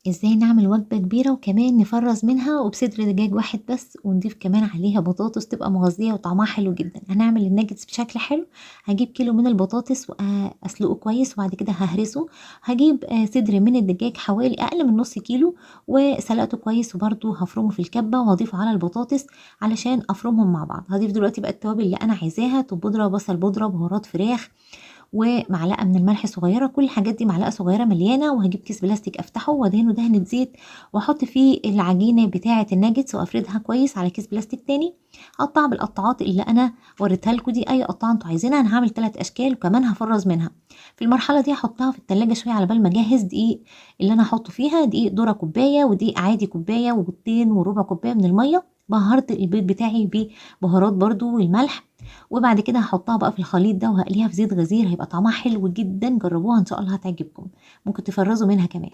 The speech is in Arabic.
ازاي نعمل وجبة كبيرة وكمان نفرّز منها وبصدر دجاج واحد بس، ونضيف كمان عليها بطاطس تبقى مغذية وطعمها حلو جدًا. هنعمل الnuggets بشكل حلو، هاجيب كيلو من البطاطس أسلقه كويس وبعد كده هاهرسه، هاجيب صدر من الدجاج حوالي أقل من نُص كيلو وسلقته كويس وبرضه هافرمه في الكبة وهاضيفه على البطاطس علشان أفرمهم مع بعض. هاضيف دلوقتي بقى التوابل اللي أنا عايزاها، توم بودرة، بصل بودرة، بهارات فراخ، ومعلقة من الملح صغيرة. كل الحاجات دي معلقة صغيرة مليانة، وهاجيب كيس بلاستيك أفتحه وأدهنه دهنة زيت وأحط فيه العجينة بتاعة الناجتس وأفردها كويس على كيس بلاستيك تاني، أقطعها بالقطاعات اللي أنا وريتها لكم دي، أي قطاعة انتوا عايزينها. أنا هاعمل 3 أشكال وكمان هافرز منها. في المرحلة دي هاحطها في التلاجة شوية على بال ما أجهز دقيق اللي أنا هاحطه فيها. دقيق ذرة كوباية، ودقيق عادي كوباية، وبيضتين وربع كوباية من المية. بهرت البيض بتاعي ببهارات برضو والملح، وبعد كده هاحطها بقى في الخليط ده وهاقليها في زيت غزير، هيبقى طعمها حلو جدًا. جربوها إن شاء الله هتعجبكم، ممكن تفرّزوا منها كمان.